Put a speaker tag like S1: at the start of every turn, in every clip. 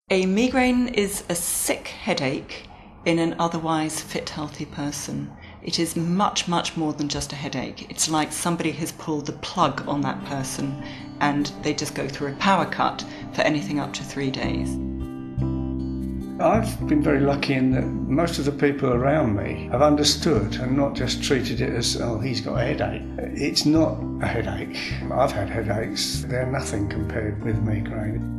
S1: A migraine is a sick headache in an otherwise fit, healthy person. It is much, much more than just a headache. It's like somebody has pulled the plug on that person and they just go through a power cut for anything up to 3 days.
S2: I've been very lucky in that most of the people around me have understood and not just treated it as, oh, he's got a headache. It's not a headache. I've had headaches. They're nothing compared with migraine.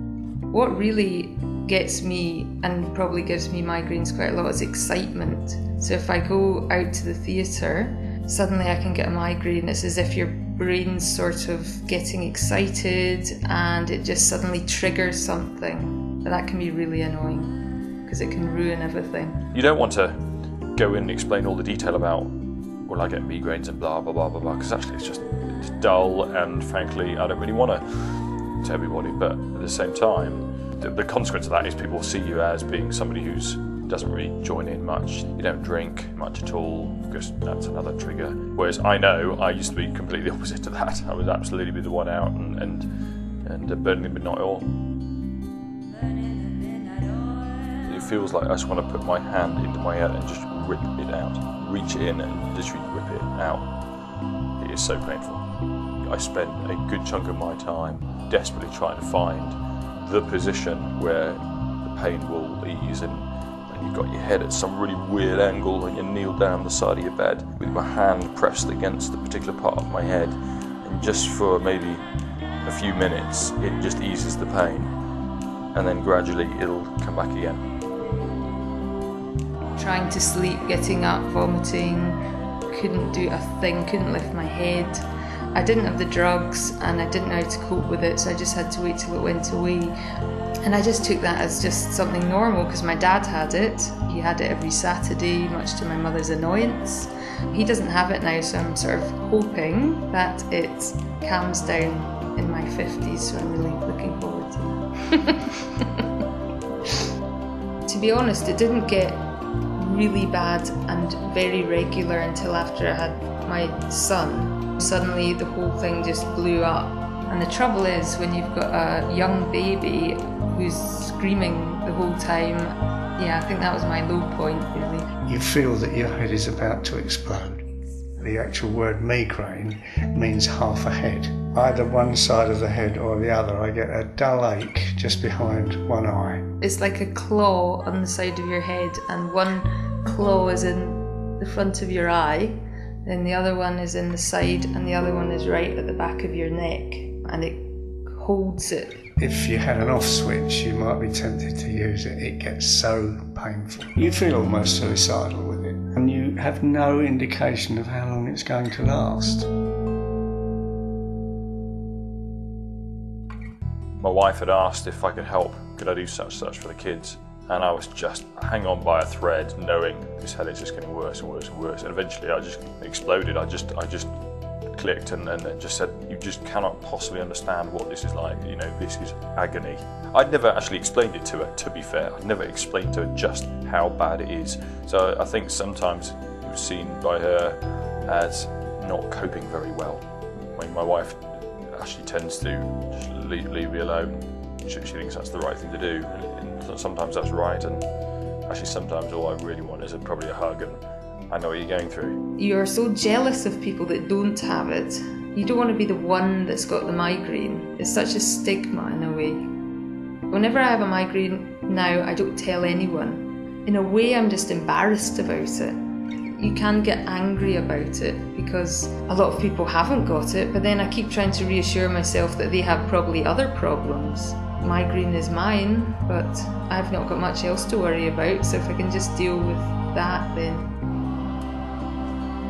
S3: What really gets me, and probably gives me migraines quite a lot, is excitement. So if I go out to the theatre, suddenly I can get a migraine. It's as if your brain's sort of getting excited and it just suddenly triggers something. And that can be really annoying because it can ruin everything.
S4: You don't want to go in and explain all the detail about, well, I get migraines and blah, blah, blah, blah, blah, because actually it's dull, and frankly, I don't really want to everybody, but at the same time, the consequence of that is people see you as being somebody who doesn't really join in much. You don't drink much at all, because that's another trigger. Whereas I know I used to be completely opposite to that. I would absolutely be the one out and burning the midnight oil. It feels like I just want to put my hand into my head and just rip it out. Reach in and literally rip it out. It is so painful. I spent a good chunk of my time desperately trying to find the position where the pain will ease, and you've got your head at some really weird angle and you kneel down the side of your bed with my hand pressed against the particular part of my head, and just for maybe a few minutes it just eases the pain, and then gradually it'll come back again.
S3: Trying to sleep, getting up, vomiting, couldn't do a thing, couldn't lift my head. I didn't have the drugs and I didn't know how to cope with it, so I just had to wait till it went away. And I just took that as just something normal because my dad had it. He had it every Saturday, much to my mother's annoyance. He doesn't have it now, so I'm sort of hoping that it calms down in my 50s, so I'm really looking forward to that. To be honest, it didn't get really bad and very regular until after I had my son. Suddenly the whole thing just blew up. And the trouble is, when you've got a young baby who's screaming the whole time, yeah, I think that was my low point, really.
S2: You feel that your head is about to explode. The actual word migraine means half a head. Either one side of the head or the other. I get a dull ache just behind one eye.
S3: It's like a claw on the side of your head, and one claw is in the front of your eye, then the other one is in the side, and the other one is right at the back of your neck, and it holds it.
S2: If you had an off switch, you might be tempted to use it. It gets so painful. You feel almost suicidal with it, and you have no indication of how long it's going to last.
S4: My wife had asked if I could help, could I do such for the kids? And I was just hang on by a thread, knowing this headache's just getting worse and worse and worse. And eventually I just exploded. I just clicked and just said, you just cannot possibly understand what this is like. You know, this is agony. I'd never actually explained it to her, to be fair. I'd never explained to her just how bad it is. So I think sometimes it was seen by her as not coping very well. I mean, my wife actually tends to just leave me alone. She thinks that's the right thing to do, and sometimes that's right, and actually sometimes all I really want is probably a hug, and I know what you're going through.
S3: You're so jealous of people that don't have it. You don't want to be the one that's got the migraine. It's such a stigma in a way. Whenever I have a migraine now, I don't tell anyone. In a way, I'm just embarrassed about it. You can get angry about it because a lot of people haven't got it, but then I keep trying to reassure myself that they have probably other problems. Migraine is mine, but I've not got much else to worry about, so if I can just deal with that, then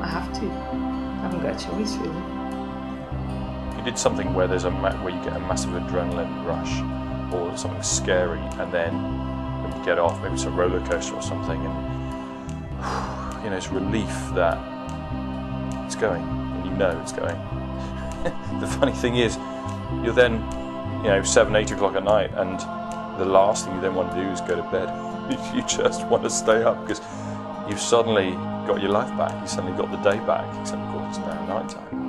S3: I have to. I haven't got a choice, really.
S4: You did something where where you get a massive adrenaline rush or something scary, and then when you get off, maybe it's a roller coaster or something, and you know, it's relief that it's going, and you know it's going. The funny thing is, you're then, 7, 8 o'clock at night, and the last thing you then want to do is go to bed. You just want to stay up because you've suddenly got your life back, you suddenly got the day back, you suddenly got it's now night time.